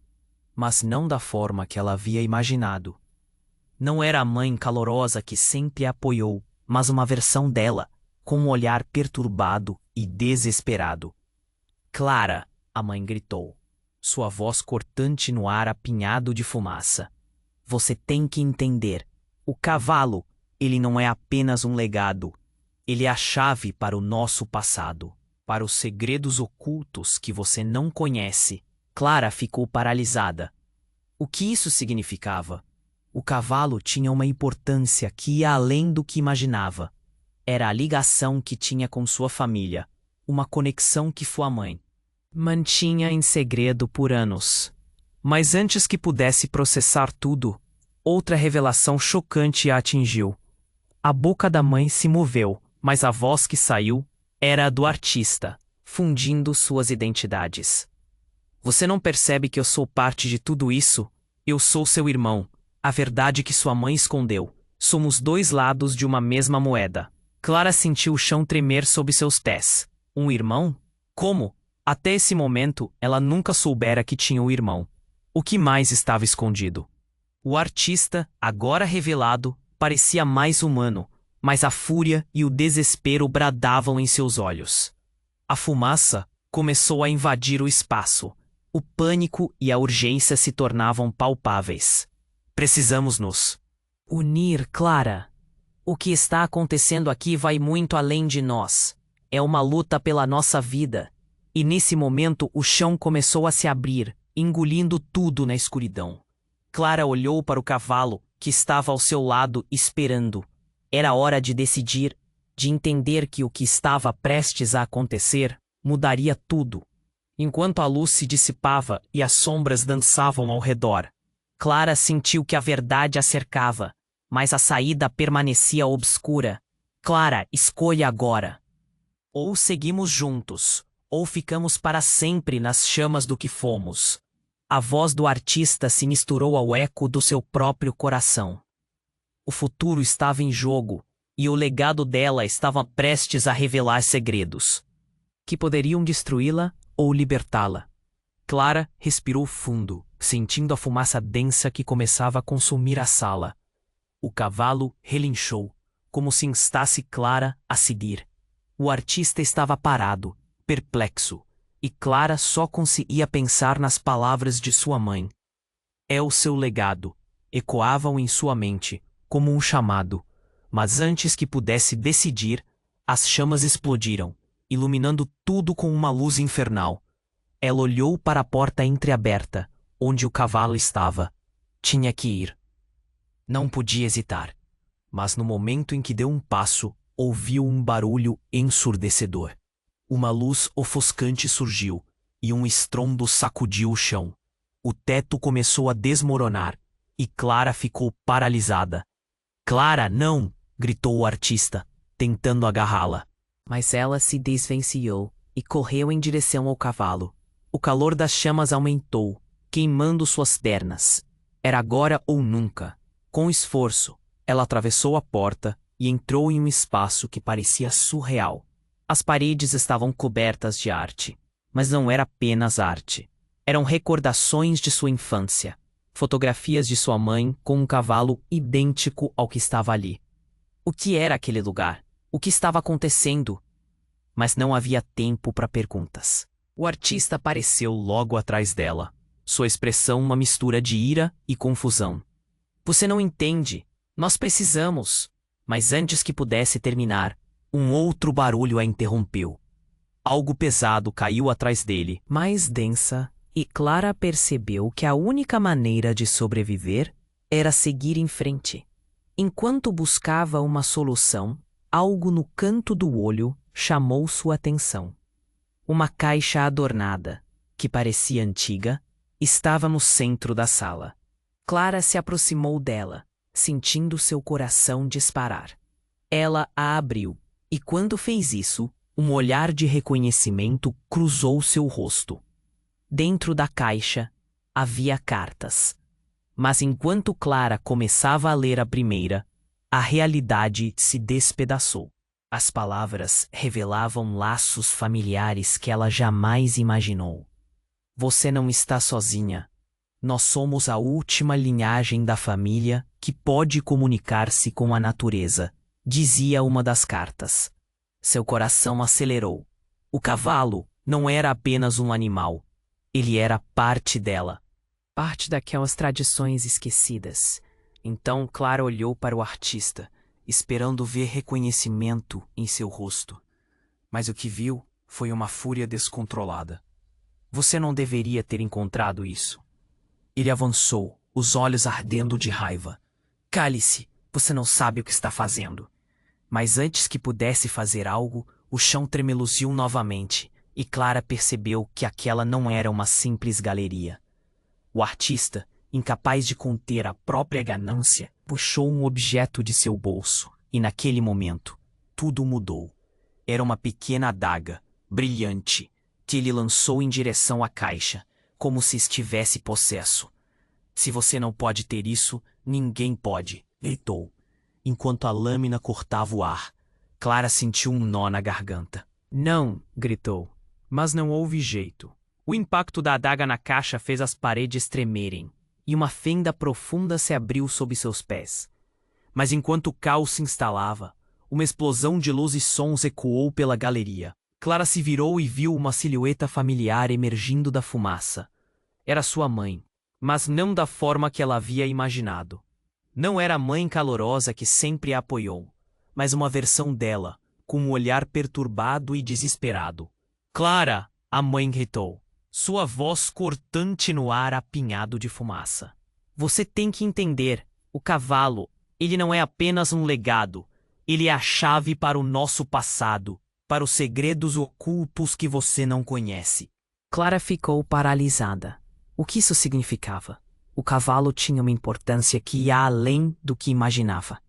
mas não da forma que ela havia imaginado. Não era a mãe calorosa que sempre a apoiou, mas uma versão dela, com um olhar perturbado e desesperado. Clara, a mãe gritou, sua voz cortante no ar apinhado de fumaça. Você tem que entender. O cavalo, ele não é apenas um legado. Ele é a chave para o nosso passado, para os segredos ocultos que você não conhece. Clara ficou paralisada. O que isso significava? O cavalo tinha uma importância que ia além do que imaginava. Era a ligação que tinha com sua família, uma conexão que sua mãe mantinha em segredo por anos. Mas antes que pudesse processar tudo, outra revelação chocante a atingiu. A boca da mãe se moveu, mas a voz que saiu era a do artista, fundindo suas identidades. Você não percebe que eu sou parte de tudo isso? Eu sou seu irmão, a verdade que sua mãe escondeu. Somos dois lados de uma mesma moeda. Clara sentiu o chão tremer sob seus pés. Um irmão? Como? Até esse momento, ela nunca soubera que tinha um irmão. O que mais estava escondido? O artista, agora revelado, parecia mais humano, mas a fúria e o desespero bradavam em seus olhos. A fumaça começou a invadir o espaço. O pânico e a urgência se tornavam palpáveis. Precisamos nos unir, Clara. O que está acontecendo aqui vai muito além de nós. É uma luta pela nossa vida. E nesse momento o chão começou a se abrir, engolindo tudo na escuridão. Clara olhou para o cavalo, que estava ao seu lado, esperando. Era hora de decidir, de entender que o que estava prestes a acontecer mudaria tudo. Enquanto a luz se dissipava e as sombras dançavam ao redor, Clara sentiu que a verdade a cercava, mas a saída permanecia obscura. Clara, escolha agora. Ou seguimos juntos, ou ficamos para sempre nas chamas do que fomos. A voz do artista se misturou ao eco do seu próprio coração. O futuro estava em jogo, e o legado dela estava prestes a revelar segredos que poderiam destruí-la ou libertá-la. Clara respirou fundo, sentindo a fumaça densa que começava a consumir a sala. O cavalo relinchou, como se instasse Clara a seguir. O artista estava parado, perplexo, e Clara só conseguia pensar nas palavras de sua mãe. É o seu legado, ecoavam em sua mente, como um chamado. Mas antes que pudesse decidir, as chamas explodiram, iluminando tudo com uma luz infernal. Ela olhou para a porta entreaberta, onde o cavalo estava. Tinha que ir. Não podia hesitar. Mas no momento em que deu um passo, ouviu um barulho ensurdecedor. Uma luz ofuscante surgiu, e um estrondo sacudiu o chão. O teto começou a desmoronar, e Clara ficou paralisada. Clara, não! Gritou o artista, tentando agarrá-la. Mas ela se desvencilhou e correu em direção ao cavalo. O calor das chamas aumentou, queimando suas pernas. Era agora ou nunca. Com esforço, ela atravessou a porta e entrou em um espaço que parecia surreal. As paredes estavam cobertas de arte, mas não era apenas arte. Eram recordações de sua infância, fotografias de sua mãe com um cavalo idêntico ao que estava ali. O que era aquele lugar? O que estava acontecendo? Mas não havia tempo para perguntas. O artista apareceu logo atrás dela, sua expressão uma mistura de ira e confusão. Você não entende. Nós precisamos. Mas antes que pudesse terminar, um outro barulho a interrompeu. Algo pesado caiu atrás dele, mais densa, e Clara percebeu que a única maneira de sobreviver era seguir em frente. Enquanto buscava uma solução, algo no canto do olho chamou sua atenção. Uma caixa adornada, que parecia antiga, estava no centro da sala. Clara se aproximou dela, sentindo seu coração disparar. Ela a abriu, e quando fez isso, um olhar de reconhecimento cruzou seu rosto. Dentro da caixa, havia cartas. Mas enquanto Clara começava a ler a primeira, a realidade se despedaçou. As palavras revelavam laços familiares que ela jamais imaginou. Você não está sozinha. Nós somos a última linhagem da família que pode comunicar-se com a natureza, dizia uma das cartas. Seu coração acelerou. O cavalo não era apenas um animal. Ele era parte dela. Parte daquelas tradições esquecidas. Então Clara olhou para o artista, esperando ver reconhecimento em seu rosto. Mas o que viu foi uma fúria descontrolada. Você não deveria ter encontrado isso. Ele avançou, os olhos ardendo de raiva. Cale-se, você não sabe o que está fazendo. Mas antes que pudesse fazer algo, o chão tremeluziu novamente, e Clara percebeu que aquela não era uma simples galeria. O artista, incapaz de conter a própria ganância, puxou um objeto de seu bolso, e naquele momento, tudo mudou. Era uma pequena adaga, brilhante, que ele lançou em direção à caixa, como se estivesse possesso. Se você não pode ter isso, ninguém pode, gritou. Enquanto a lâmina cortava o ar, Clara sentiu um nó na garganta. Não, gritou. Mas não houve jeito. O impacto da adaga na caixa fez as paredes tremerem, e uma fenda profunda se abriu sob seus pés. Mas enquanto o caos se instalava, uma explosão de luz e sons ecoou pela galeria. Clara se virou e viu uma silhueta familiar emergindo da fumaça. Era sua mãe, mas não da forma que ela havia imaginado. Não era a mãe calorosa que sempre a apoiou, mas uma versão dela, com um olhar perturbado e desesperado. Clara! A mãe gritou, sua voz cortante no ar apinhado de fumaça. Você tem que entender, o cavalo, ele não é apenas um legado, ele é a chave para o nosso passado, para os segredos ocultos que você não conhece. Clara ficou paralisada. O que isso significava? O cavalo tinha uma importância que ia além do que imaginava.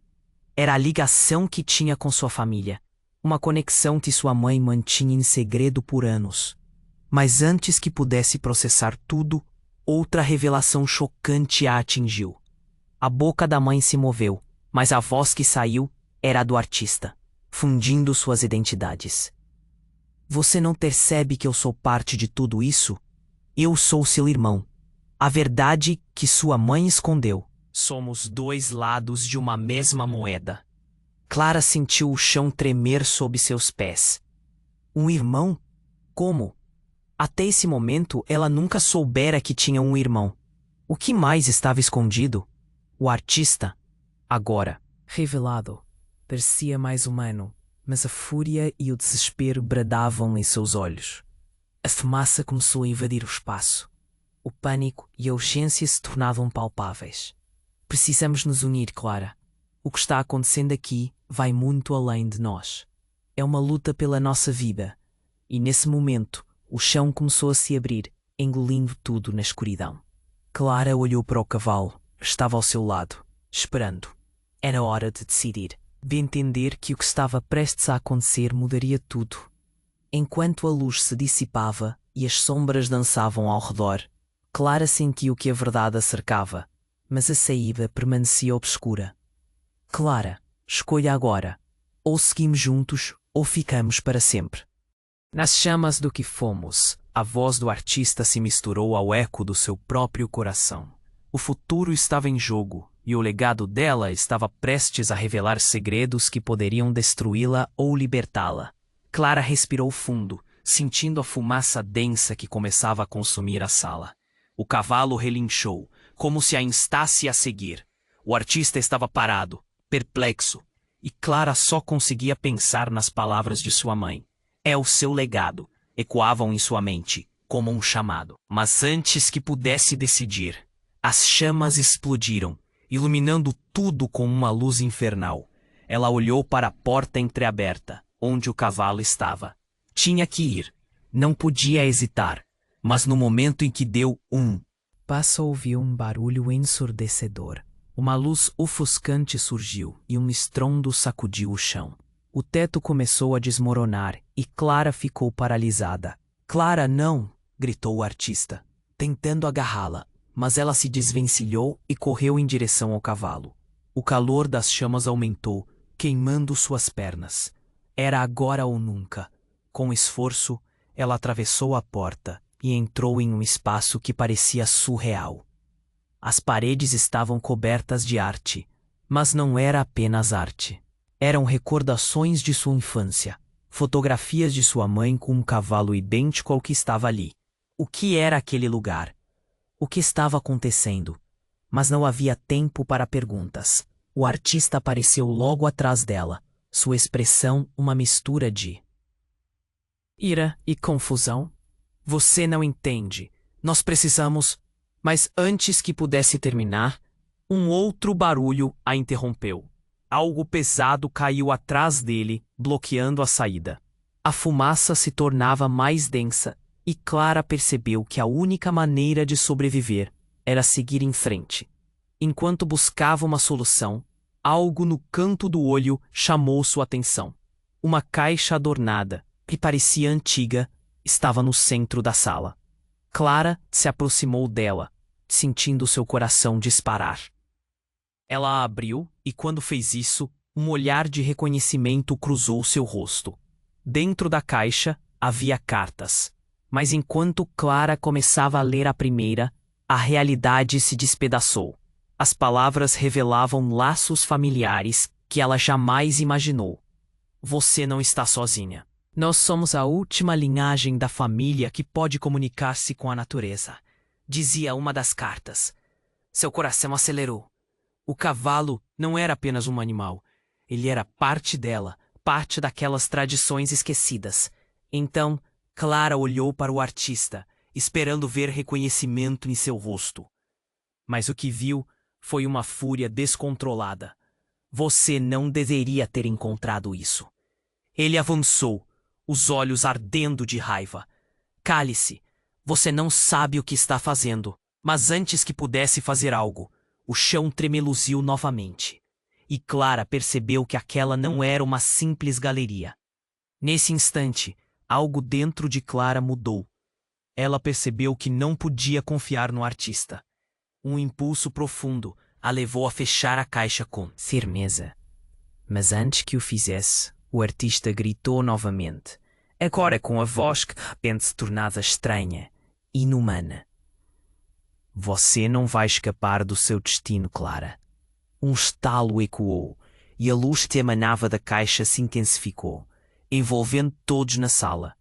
Era a ligação que tinha com sua família, uma conexão que sua mãe mantinha em segredo por anos. Mas antes que pudesse processar tudo, outra revelação chocante a atingiu. A boca da mãe se moveu, mas a voz que saiu era a do artista, fundindo suas identidades. Você não percebe que eu sou parte de tudo isso? Eu sou seu irmão. A verdade que sua mãe escondeu. Somos dois lados de uma mesma moeda. Clara sentiu o chão tremer sob seus pés. Um irmão? Como? Até esse momento ela nunca soubera que tinha um irmão. O que mais estava escondido? O artista, agora, revelado, parecia mais humano, mas a fúria e o desespero bradavam em seus olhos. A fumaça começou a invadir o espaço. O pânico e a urgência se tornavam palpáveis. Precisamos nos unir, Clara. O que está acontecendo aqui vai muito além de nós. É uma luta pela nossa vida. E nesse momento, o chão começou a se abrir, engolindo tudo na escuridão. Clara olhou para o cavalo. Estava ao seu lado, esperando. Era hora de decidir, de entender que o que estava prestes a acontecer mudaria tudo. Enquanto a luz se dissipava e as sombras dançavam ao redor, Clara sentiu que a verdade a cercava, mas a saída permanecia obscura. Clara, escolha agora. Ou seguimos juntos, ou ficamos para sempre. Nas chamas do que fomos, a voz do artista se misturou ao eco do seu próprio coração. O futuro estava em jogo, e o legado dela estava prestes a revelar segredos que poderiam destruí-la ou libertá-la. Clara respirou fundo, sentindo a fumaça densa que começava a consumir a sala. O cavalo relinchou, como se a instasse a seguir. O artista estava parado, perplexo, e Clara só conseguia pensar nas palavras de sua mãe. É o seu legado, ecoavam em sua mente, como um chamado. Mas antes que pudesse decidir, as chamas explodiram, iluminando tudo com uma luz infernal. Ela olhou para a porta entreaberta, onde o cavalo estava. Tinha que ir. Não podia hesitar. Mas no momento em que deu passo, ouviu um barulho ensurdecedor. Uma luz ofuscante surgiu e um estrondo sacudiu o chão. O teto começou a desmoronar e Clara ficou paralisada. Clara, não! Gritou o artista, tentando agarrá-la, mas ela se desvencilhou e correu em direção ao cavalo. O calor das chamas aumentou, queimando suas pernas. Era agora ou nunca. Com esforço, ela atravessou a porta e entrou em um espaço que parecia surreal. As paredes estavam cobertas de arte, mas não era apenas arte. Eram recordações de sua infância, fotografias de sua mãe com um cavalo idêntico ao que estava ali. O que era aquele lugar? O que estava acontecendo? Mas não havia tempo para perguntas. O artista apareceu logo atrás dela, sua expressão uma mistura de ira e confusão. Você não entende. Nós precisamos... Mas antes que pudesse terminar, um outro barulho a interrompeu. Algo pesado caiu atrás dele, bloqueando a saída. A fumaça se tornava mais densa e Clara percebeu que a única maneira de sobreviver era seguir em frente. Enquanto buscava uma solução, algo no canto do olho chamou sua atenção. Uma caixa adornada, que parecia antiga, estava no centro da sala. Clara se aproximou dela, sentindo seu coração disparar. Ela a abriu e, quando fez isso, um olhar de reconhecimento cruzou seu rosto. Dentro da caixa havia cartas, mas enquanto Clara começava a ler a primeira, a realidade se despedaçou. As palavras revelavam laços familiares que ela jamais imaginou. Você não está sozinha. Nós somos a última linhagem da família que pode comunicar-se com a natureza, dizia uma das cartas. Seu coração acelerou. O cavalo não era apenas um animal. Ele era parte dela, parte daquelas tradições esquecidas. Então, Clara olhou para o artista, esperando ver reconhecimento em seu rosto. Mas o que viu foi uma fúria descontrolada. Você não deveria ter encontrado isso. Ele avançou, os olhos ardendo de raiva. Cale-se. Você não sabe o que está fazendo. Mas antes que pudesse fazer algo, o chão tremeluziu novamente. E Clara percebeu que aquela não era uma simples galeria. Nesse instante, algo dentro de Clara mudou. Ela percebeu que não podia confiar no artista. Um impulso profundo a levou a fechar a caixa com firmeza. Mas antes que o fizesse, o artista gritou novamente, agora com a voz que de repente se tornava estranha, inumana. Você não vai escapar do seu destino, Clara. Um estalo ecoou, e a luz que emanava da caixa se intensificou, envolvendo todos na sala.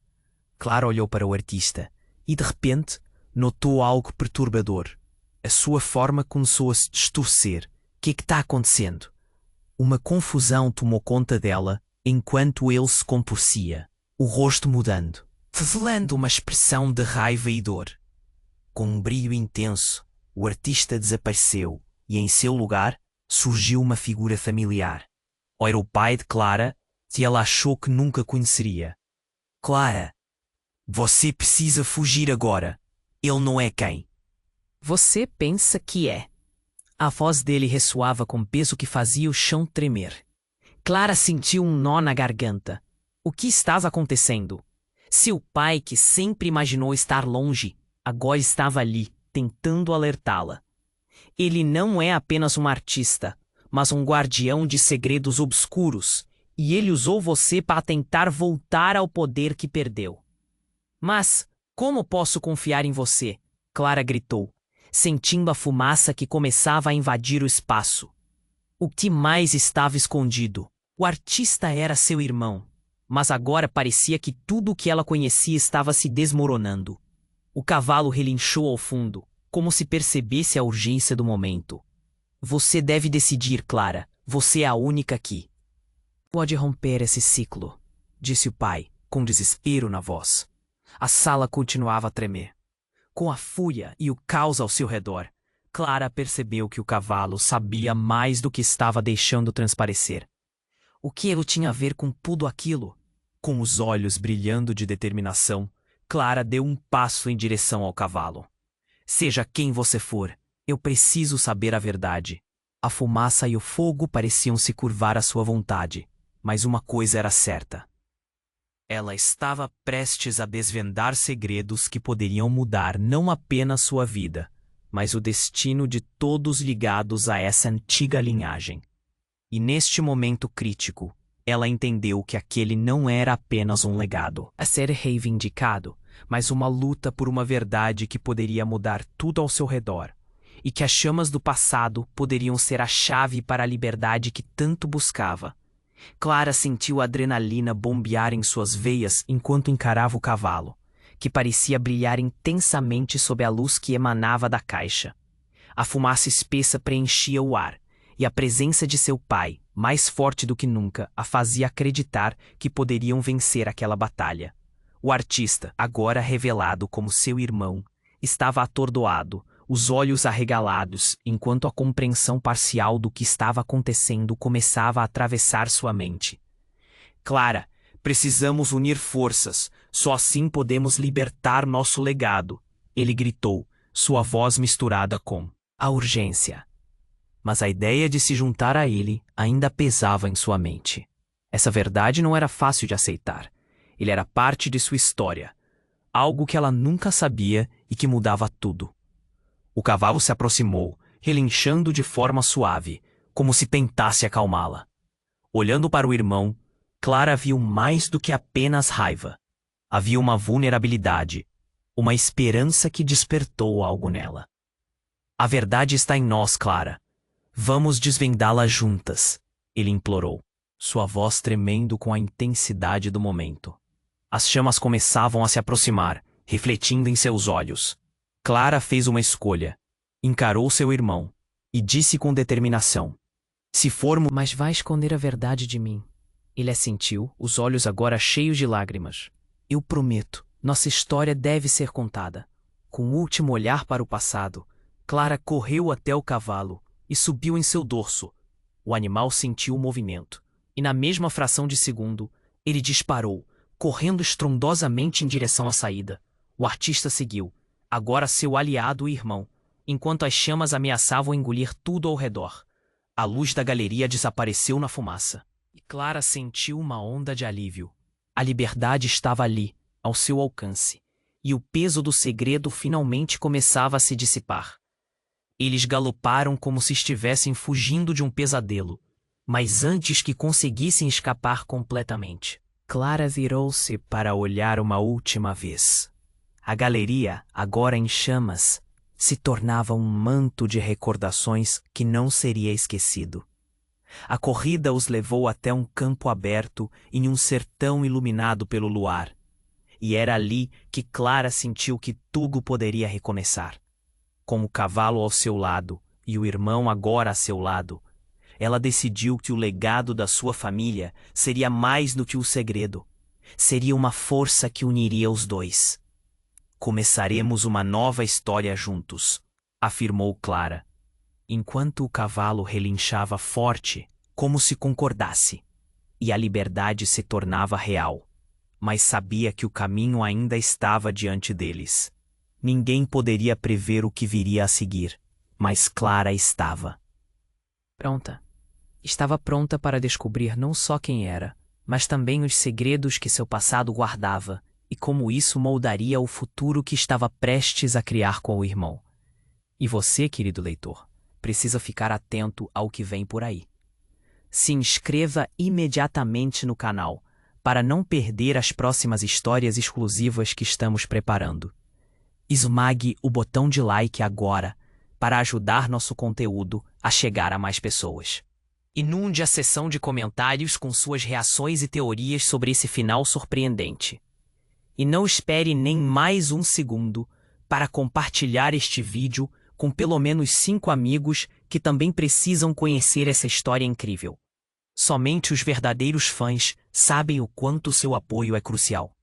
Clara olhou para o artista, e de repente notou algo perturbador. A sua forma começou a se distorcer. O que está acontecendo? Uma confusão tomou conta dela enquanto ele se contorcia, o rosto mudando, revelando uma expressão de raiva e dor. Com um brilho intenso, o artista desapareceu e em seu lugar surgiu uma figura familiar. Era o pai de Clara, que ela achou que nunca conheceria. Clara, você precisa fugir agora. Ele não é quem você pensa que é. A voz dele ressoava com peso que fazia o chão tremer. Clara sentiu um nó na garganta. O que estava acontecendo? Seu pai, que sempre imaginou estar longe, agora estava ali, tentando alertá-la. Ele não é apenas um artista, mas um guardião de segredos obscuros, e ele usou você para tentar voltar ao poder que perdeu. Mas como posso confiar em você? Clara gritou, sentindo a fumaça que começava a invadir o espaço. O que mais estava escondido? O artista era seu irmão, mas agora parecia que tudo o que ela conhecia estava se desmoronando. O cavalo relinchou ao fundo, como se percebesse a urgência do momento. Você deve decidir, Clara. Você é a única aqui. Pode romper esse ciclo, disse o pai, com desespero na voz. A sala continuava a tremer. Com a fúria e o caos ao seu redor, Clara percebeu que o cavalo sabia mais do que estava deixando transparecer. O que ele tinha a ver com tudo aquilo? Com os olhos brilhando de determinação, Clara deu um passo em direção ao cavalo. Seja quem você for, eu preciso saber a verdade. A fumaça e o fogo pareciam se curvar à sua vontade, mas uma coisa era certa. Ela estava prestes a desvendar segredos que poderiam mudar não apenas sua vida, mas o destino de todos ligados a essa antiga linhagem. E neste momento crítico, ela entendeu que aquele não era apenas um legado a ser reivindicado, mas uma luta por uma verdade que poderia mudar tudo ao seu redor. e que as chamas do passado poderiam ser a chave para a liberdade que tanto buscava. Clara sentiu a adrenalina bombear em suas veias enquanto encarava o cavalo, que parecia brilhar intensamente sob a luz que emanava da caixa. A fumaça espessa preenchia o ar, e a presença de seu pai, mais forte do que nunca, a fazia acreditar que poderiam vencer aquela batalha. O artista, agora revelado como seu irmão, estava atordoado, os olhos arregalados, enquanto a compreensão parcial do que estava acontecendo começava a atravessar sua mente. Clara, precisamos unir forças, só assim podemos libertar nosso legado, ele gritou, sua voz misturada com a urgência. Mas a ideia de se juntar a ele ainda pesava em sua mente. Essa verdade não era fácil de aceitar. Ele era parte de sua história, algo que ela nunca sabia e que mudava tudo. O cavalo se aproximou, relinchando de forma suave, como se tentasse acalmá-la. Olhando para o irmão, Clara viu mais do que apenas raiva. Havia uma vulnerabilidade, uma esperança que despertou algo nela. A verdade está em nós, Clara. Vamos desvendá-la juntas, ele implorou, sua voz tremendo com a intensidade do momento. As chamas começavam a se aproximar, refletindo em seus olhos. Clara fez uma escolha. Encarou seu irmão e disse com determinação: "Se formos, mas vai esconder a verdade de mim." Ele assentiu, os olhos agora cheios de lágrimas. "Eu prometo, nossa história deve ser contada." Com o último olhar para o passado, Clara correu até o cavalo e subiu em seu dorso. O animal sentiu o movimento, e na mesma fração de segundo, ele disparou, correndo estrondosamente em direção à saída. O artista seguiu, agora seu aliado e irmão, enquanto as chamas ameaçavam engolir tudo ao redor. A luz da galeria desapareceu na fumaça, e Clara sentiu uma onda de alívio. A liberdade estava ali, ao seu alcance, e o peso do segredo finalmente começava a se dissipar. Eles galoparam como se estivessem fugindo de um pesadelo, mas antes que conseguissem escapar completamente, Clara virou-se para olhar uma última vez. A galeria, agora em chamas, se tornava um manto de recordações que não seria esquecido. A corrida os levou até um campo aberto em um sertão iluminado pelo luar, e era ali que Clara sentiu que tudo poderia recomeçar. Com o cavalo ao seu lado e o irmão agora a seu lado, ela decidiu que o legado da sua família seria mais do que o segredo. Seria uma força que uniria os dois. "Começaremos uma nova história juntos", afirmou Clara, enquanto o cavalo relinchava forte, como se concordasse, e a liberdade se tornava real. Mas sabia que o caminho ainda estava diante deles. Ninguém poderia prever o que viria a seguir, mas Clara estava pronta. Estava pronta para descobrir não só quem era, mas também os segredos que seu passado guardava e como isso moldaria o futuro que estava prestes a criar com o irmão. E você, querido leitor, precisa ficar atento ao que vem por aí. Se inscreva imediatamente no canal para não perder as próximas histórias exclusivas que estamos preparando. Esmague o botão de like agora para ajudar nosso conteúdo a chegar a mais pessoas. Inunde a seção de comentários com suas reações e teorias sobre esse final surpreendente. E não espere nem mais um segundo para compartilhar este vídeo com pelo menos 5 amigos que também precisam conhecer essa história incrível. Somente os verdadeiros fãs sabem o quanto seu apoio é crucial.